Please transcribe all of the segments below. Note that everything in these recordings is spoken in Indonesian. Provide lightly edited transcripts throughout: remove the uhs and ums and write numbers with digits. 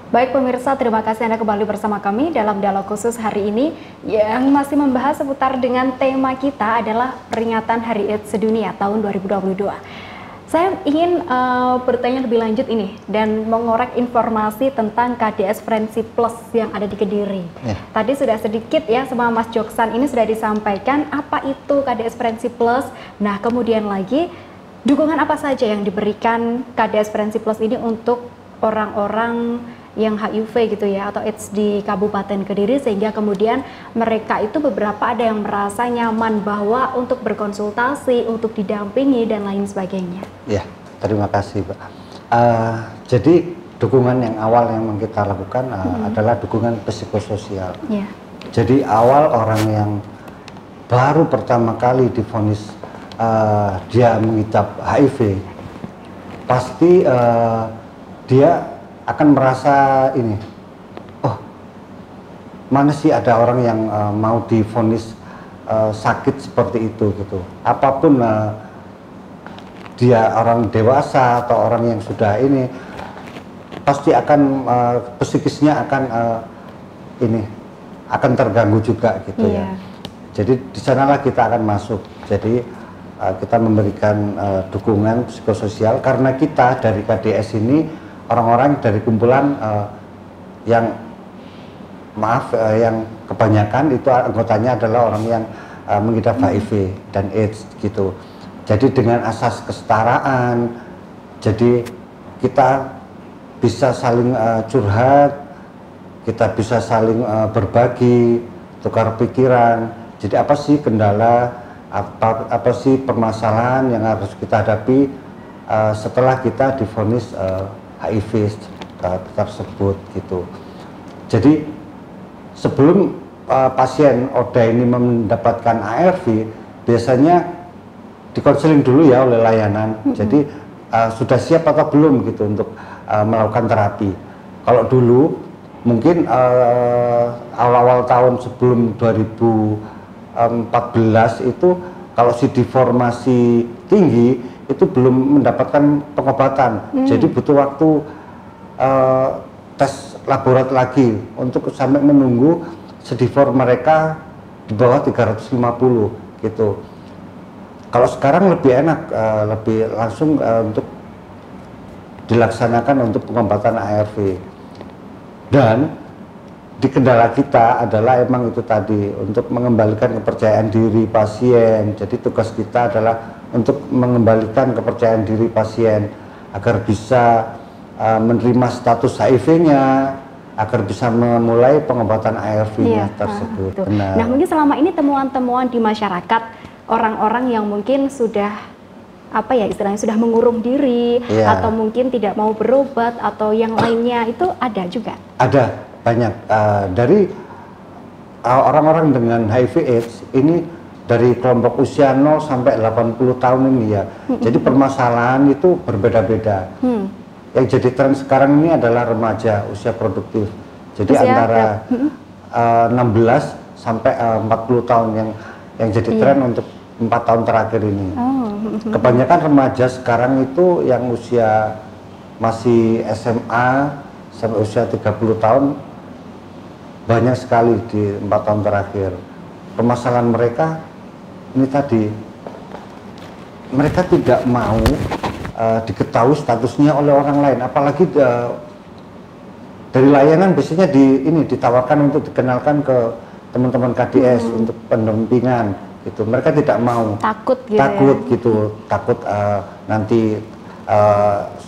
Baik pemirsa, terima kasih Anda kembali bersama kami dalam dialog khusus hari ini yang masih membahas seputar dengan tema kita adalah peringatan Hari AIDS Sedunia tahun 2022. Saya ingin bertanya lebih lanjut ini dan mengorek informasi tentang KDS Friendship Plus yang ada di Kediri. Tadi sudah sedikit ya sama Mas Joksan ini sudah disampaikan apa itu KDS Friendship Plus. Nah kemudian lagi dukungan apa saja yang diberikan KDS Friendship Plus ini untuk orang-orang yang HIV gitu ya atau AIDS di Kabupaten Kediri, sehingga kemudian mereka itu beberapa ada yang merasa nyaman bahwa untuk berkonsultasi, untuk didampingi dan lain sebagainya. Ya, terima kasih Pak. Jadi dukungan yang awal yang kita lakukan adalah dukungan psikososial. Jadi awal orang yang baru pertama kali divonis dia mengidap HIV, pasti dia akan merasa ini, oh mana sih ada orang yang mau divonis sakit seperti itu gitu. Apapun dia orang dewasa atau orang yang sudah ini, pasti akan psikisnya akan ini akan terganggu juga gitu ya. Jadi di sanalah kita akan masuk. Jadi kita memberikan dukungan psikososial karena kita dari KDS ini orang-orang dari kumpulan yang yang kebanyakan itu anggotanya adalah orang yang mengidap HIV dan AIDS gitu. Jadi dengan asas kesetaraan, jadi kita bisa saling curhat, kita bisa saling berbagi, tukar pikiran. Jadi apa sih kendala, apa sih permasalahan yang harus kita hadapi setelah kita divonis HIV tersebut gitu. Jadi sebelum pasien ODA ini mendapatkan ARV, biasanya dikonseling dulu ya oleh layanan. Jadi sudah siap atau belum gitu untuk melakukan terapi. Kalau dulu mungkin awal-awal tahun sebelum 2014 itu kalau CD formasi tinggi itu belum mendapatkan pengobatan, jadi butuh waktu tes laborat lagi untuk sampai menunggu CD4 mereka di bawah 350 gitu. Kalau sekarang lebih enak, lebih langsung untuk dilaksanakan untuk pengobatan ARV. Dan di kendala kita adalah emang itu tadi untuk mengembalikan kepercayaan diri pasien. Jadi tugas kita adalah untuk mengembalikan kepercayaan diri pasien agar bisa menerima status HIV-nya, agar bisa memulai pengobatan ARV-nya tersebut. Nah mungkin selama ini temuan-temuan di masyarakat orang-orang yang mungkin sudah apa ya istilahnya sudah mengurung diri atau mungkin tidak mau berobat atau yang lainnya itu ada juga? Ada banyak dari orang-orang dengan HIV/AIDS ini dari kelompok usia 0 sampai 80 tahun ini ya. Jadi permasalahan itu berbeda-beda. Yang jadi tren sekarang ini adalah remaja usia produktif. Jadi antara 16 sampai 40 tahun yang jadi tren untuk 4 tahun terakhir ini. Kebanyakan remaja sekarang itu yang usia masih SMA sampai usia 30 tahun banyak sekali di 4 tahun terakhir. Permasalahan mereka ini tadi, mereka tidak mau diketahui statusnya oleh orang lain, apalagi dari layanan biasanya ditawarkan untuk dikenalkan ke teman-teman KDS untuk pendampingan gitu. Mereka tidak mau, takut gitu, takut nanti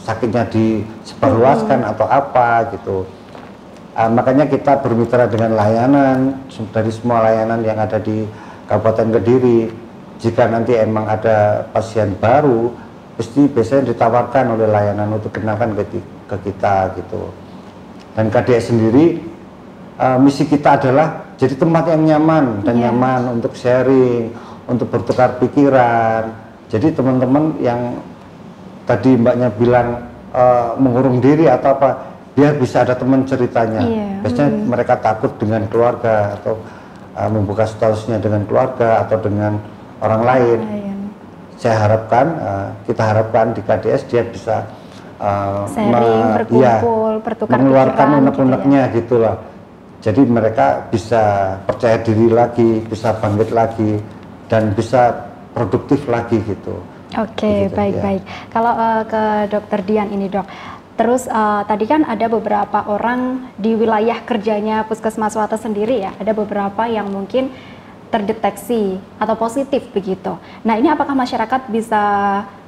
sakitnya disebarluaskan atau apa gitu. Makanya kita bermitra dengan layanan dari semua layanan yang ada di Kabupaten Kediri. Jika nanti emang ada pasien baru, biasanya ditawarkan oleh layanan untuk kenalkan ke kita gitu. Dan KDS sendiri misi kita adalah jadi tempat yang nyaman dan nyaman untuk sharing, untuk bertukar pikiran. Jadi teman-teman yang tadi mbaknya bilang mengurung diri atau apa, biar bisa ada teman ceritanya. Biasanya mereka takut dengan keluarga atau membuka statusnya dengan keluarga atau dengan orang lain. Saya harapkan, kita harapkan di KDS dia bisa sharing, berkumpul, bertukar mengeluarkan pikiran unek-uneknya gitu lah. Jadi mereka bisa percaya diri lagi, bisa bangkit lagi, dan bisa produktif lagi gitu. Oke, baik-baik. Kalau ke Dokter Dian ini, Dok. Terus tadi kan ada beberapa orang di wilayah kerjanya Puskesmas Wates sendiri ya, ada beberapa yang mungkin terdeteksi atau positif begitu. Nah, ini apakah masyarakat bisa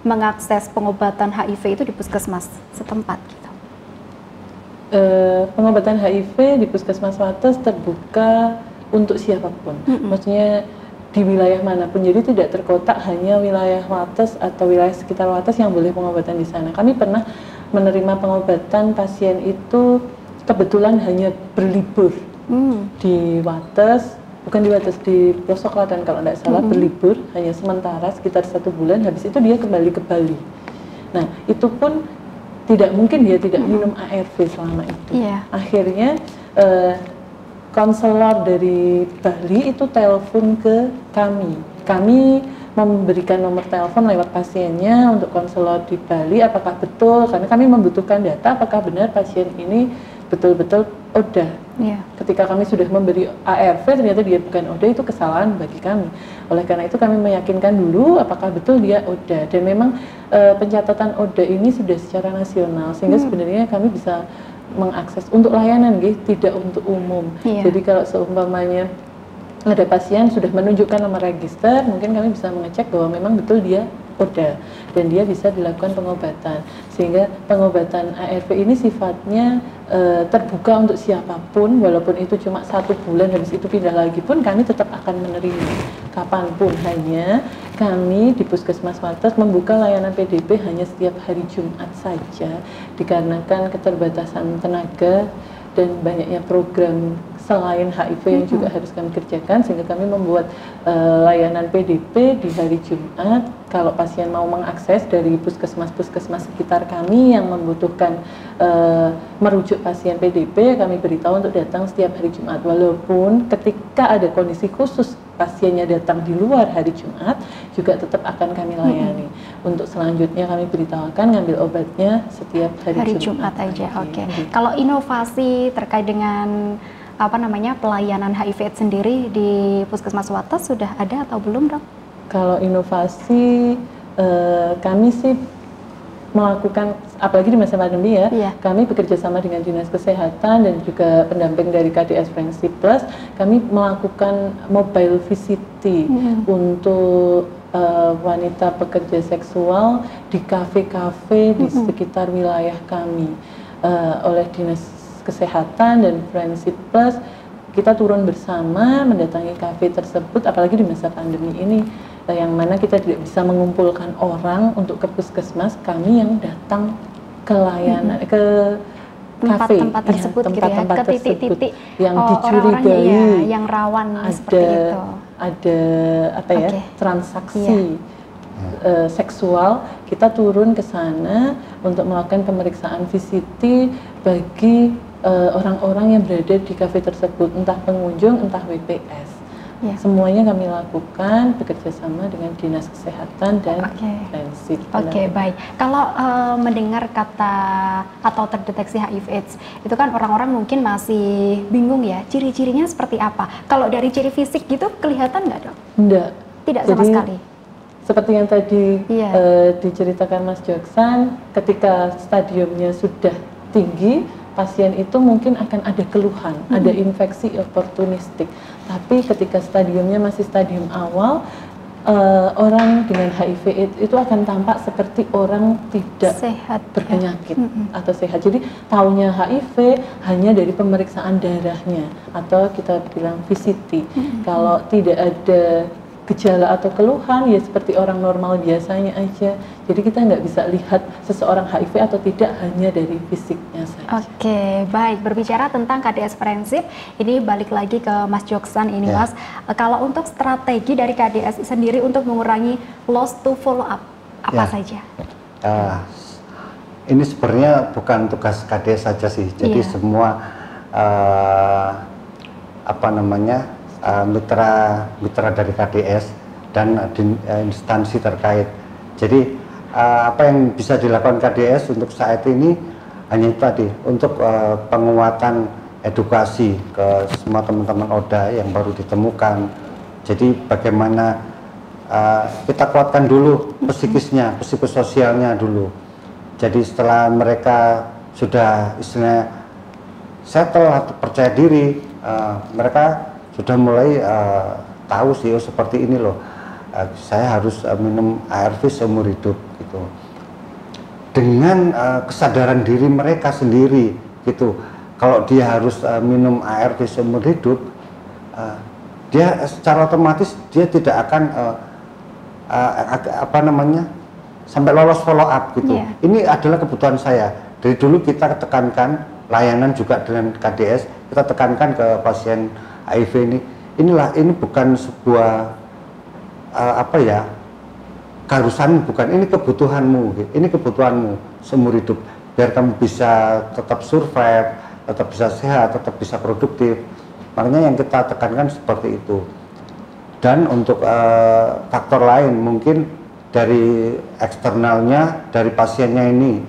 mengakses pengobatan HIV itu di Puskesmas setempat gitu? Pengobatan HIV di Puskesmas Wates terbuka untuk siapapun. Maksudnya di wilayah manapun, jadi tidak terkotak hanya wilayah Wates atau wilayah sekitar Wates yang boleh pengobatan di sana. Kami pernah menerima pengobatan pasien itu kebetulan hanya berlibur di Wates, bukan di Wates, di pelosok Klaten kalau tidak salah, berlibur hanya sementara sekitar 1 bulan, habis itu dia kembali ke Bali. Nah, itu pun tidak mungkin dia tidak minum ARV selama itu. Akhirnya konselor dari Bali itu telepon ke kami. Kami memberikan nomor telepon lewat pasiennya untuk konselor di Bali, apakah betul, karena kami membutuhkan data apakah benar pasien ini betul-betul ODA. Ketika kami sudah memberi ARV ternyata dia bukan ODA, itu kesalahan bagi kami. Oleh karena itu kami meyakinkan dulu apakah betul dia ODA, dan memang pencatatan ODA ini sudah secara nasional, sehingga sebenarnya kami bisa mengakses untuk layanan tidak untuk umum. Jadi kalau seumpamanya ada pasien sudah menunjukkan nomor register, mungkin kami bisa mengecek bahwa memang betul dia ODA dan dia bisa dilakukan pengobatan, sehingga pengobatan ARV ini sifatnya terbuka untuk siapapun, walaupun itu cuma 1 bulan habis itu pindah lagi pun kami tetap akan menerima kapanpun. Hanya kami di Puskesmas Wates membuka layanan PDP hanya setiap hari Jumat saja, dikarenakan keterbatasan tenaga dan banyaknya program selain HIV yang juga harus kami kerjakan, sehingga kami membuat layanan PDP di hari Jumat. Kalau pasien mau mengakses dari puskesmas-puskesmas sekitar kami yang membutuhkan merujuk pasien PDP, kami beritahu untuk datang setiap hari Jumat. Walaupun ketika ada kondisi khusus pasiennya datang di luar hari Jumat, juga tetap akan kami layani. Untuk selanjutnya kami beritahukan ngambil obatnya setiap hari Jumat aja. Oke. Kalau inovasi terkait dengan pelayanan HIV/AIDS sendiri di Puskesmas Wates sudah ada atau belum, Dok? Kalau inovasi kami sih melakukan, apalagi di masa pandemi kami bekerja sama dengan Dinas Kesehatan dan juga pendamping dari KDS Friendship Plus, kami melakukan mobile VCT untuk wanita pekerja seksual di kafe-kafe di sekitar wilayah kami oleh Dinas Kesehatan dan Friendship Plus. Kita turun bersama mendatangi kafe tersebut, apalagi di masa pandemi ini yang mana kita tidak bisa mengumpulkan orang untuk ke puskesmas, kami yang datang ke layanan ke kafe, tempat tersebut, tempat-tempat ke titik-titik yang dicurigai yang rawan seperti itu. Ada transaksi seksual, kita turun ke sana untuk melakukan pemeriksaan VCT bagi orang-orang yang berada di kafe tersebut, entah pengunjung, entah WPS. Semuanya kami lakukan bekerja sama dengan Dinas Kesehatan dan Friendship. Baik. Kalau mendengar kata atau terdeteksi HIV/AIDS, itu kan orang-orang mungkin masih bingung ya, ciri-cirinya seperti apa? Kalau dari ciri fisik gitu kelihatan nggak, Dok? Tidak sama sekali. Seperti yang tadi diceritakan Mas Joksan, ketika stadiumnya sudah tinggi, pasien itu mungkin akan ada keluhan, ada infeksi oportunistik. Tapi ketika stadiumnya masih stadium awal, orang dengan HIV/AIDS itu akan tampak seperti orang tidak sehat, berpenyakit atau sehat. Jadi taunya HIV hanya dari pemeriksaan darahnya atau kita bilang VCT. Kalau tidak ada gejala atau keluhan, ya seperti orang normal biasanya aja. Jadi kita nggak bisa lihat seseorang HIV atau tidak hanya dari fisiknya saja. Baik. Berbicara tentang KDS Friendship, ini balik lagi ke Mas Joksan ini, Mas. Kalau untuk strategi dari KDS sendiri untuk mengurangi loss to follow up, apa saja? Ini sebenarnya bukan tugas KDS saja sih. Jadi semua mitra dari KDS dan instansi terkait. Jadi apa yang bisa dilakukan KDS untuk saat ini hanya itu tadi, untuk penguatan edukasi ke semua teman-teman ODA yang baru ditemukan. Jadi bagaimana kita kuatkan dulu psikisnya, psikososialnya dulu. Jadi setelah mereka sudah istilahnya settle atau percaya diri, mereka sudah mulai tahu sih, oh seperti ini loh, saya harus minum ARV seumur hidup gitu. Dengan kesadaran diri mereka sendiri gitu. Kalau dia harus minum ARV seumur hidup, dia secara otomatis dia tidak akan sampai lolos follow up gitu. Yeah. Ini adalah kebutuhan saya. Dari dulu kita tekankan layanan juga dengan KDS, kita tekankan ke pasien HIV ini. Ini bukan sebuah keharusan, bukan, ini kebutuhanmu, ini kebutuhanmu seumur hidup biar kamu bisa tetap survive, tetap bisa sehat, tetap bisa produktif. Makanya yang kita tekankan seperti itu. Dan untuk faktor lain mungkin dari eksternalnya, dari pasiennya ini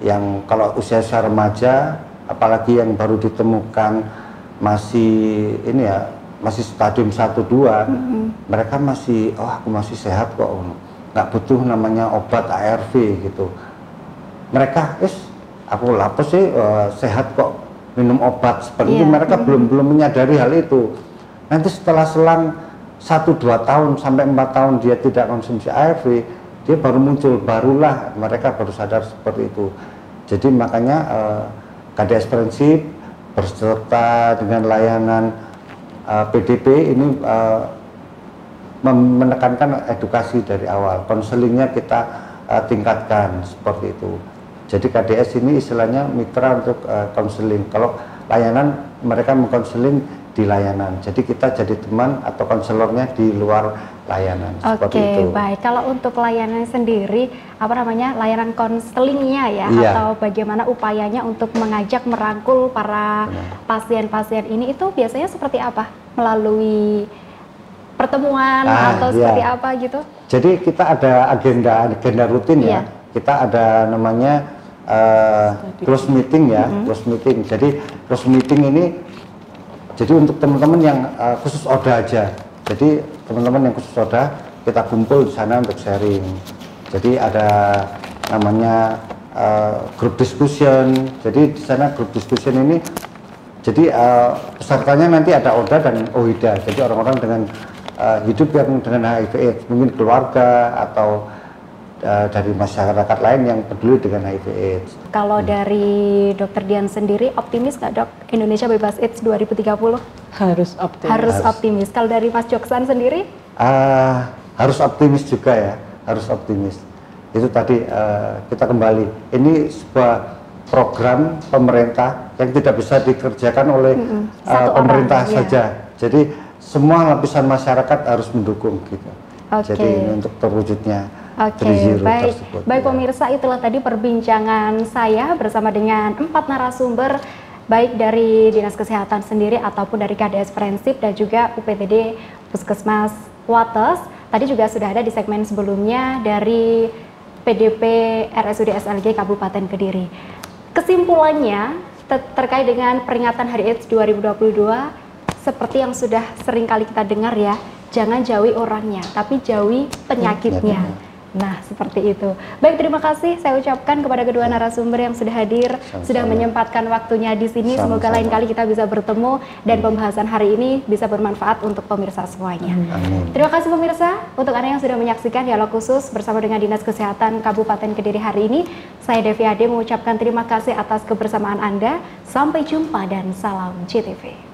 yang kalau usia remaja, apalagi yang baru ditemukan masih masih stadium 1-2, mereka masih, oh aku masih sehat kok, nggak butuh namanya obat ARV gitu. Mereka, aku lapis sih sehat kok, minum obat seperti itu. Mereka belum menyadari hal itu. Nanti setelah selang 1-2 tahun sampai 4 tahun dia tidak konsumsi ARV, dia baru muncul, barulah mereka baru sadar seperti itu. Jadi makanya KDS Prinsip berserta dengan layanan PDP ini menekankan edukasi dari awal, konselingnya kita tingkatkan seperti itu. Jadi KDS ini istilahnya mitra untuk konseling. Kalau layanan mereka mengkonseling di layanan. Jadi kita jadi teman atau konselornya di luar layanan. Seperti itu. Baik. Kalau untuk layanan sendiri, layanan konselingnya ya, atau bagaimana upayanya untuk mengajak merangkul para pasien-pasien ini itu biasanya seperti apa? Melalui pertemuan atau seperti apa gitu? Jadi kita ada agenda rutin ya. Kita ada namanya close meeting ya, close meeting. Jadi close meeting ini jadi untuk teman-teman yang khusus ODA aja. Jadi teman-teman yang khusus ODA kita kumpul di sana untuk sharing. Jadi ada namanya group discussion. Jadi di sana group discussion ini, jadi pesertanya nanti ada ODA dan OHIDA. Jadi orang-orang dengan hidup yang dengan HIV/AIDS, mungkin keluarga atau dari masyarakat lain yang peduli dengan HIV/AIDS. Kalau dari Dr. Dian sendiri, optimis nggak dok Indonesia bebas AIDS 2030? Harus optimis. Harus optimis. Kalau dari Mas Joksan sendiri? Harus optimis juga ya, harus optimis. Itu tadi kita kembali. Ini sebuah program pemerintah yang tidak bisa dikerjakan oleh pemerintah saja. Jadi semua lapisan masyarakat harus mendukung gitu. Jadi ini untuk terwujudnya. Baik pemirsa, itulah tadi perbincangan saya bersama dengan 4 narasumber, baik dari Dinas Kesehatan sendiri ataupun dari KDS Prinsip dan juga UPTD Puskesmas Wates. Tadi juga sudah ada di segmen sebelumnya dari PDP RSUD SLG Kabupaten Kediri. Kesimpulannya terkait dengan peringatan Hari AIDS 2022, seperti yang sudah sering kali kita dengar ya, jangan jauhi orangnya, tapi jauhi penyakitnya. Nah, seperti itu. Baik, terima kasih saya ucapkan kepada kedua narasumber yang sudah hadir, sudah menyempatkan waktunya di sini. Semoga lain kali kita bisa bertemu dan pembahasan hari ini bisa bermanfaat untuk pemirsa semuanya. Terima kasih pemirsa, untuk Anda yang sudah menyaksikan dialog khusus bersama dengan Dinas Kesehatan Kabupaten Kediri hari ini. Saya Devi Ade mengucapkan terima kasih atas kebersamaan Anda. Sampai jumpa dan salam CTV.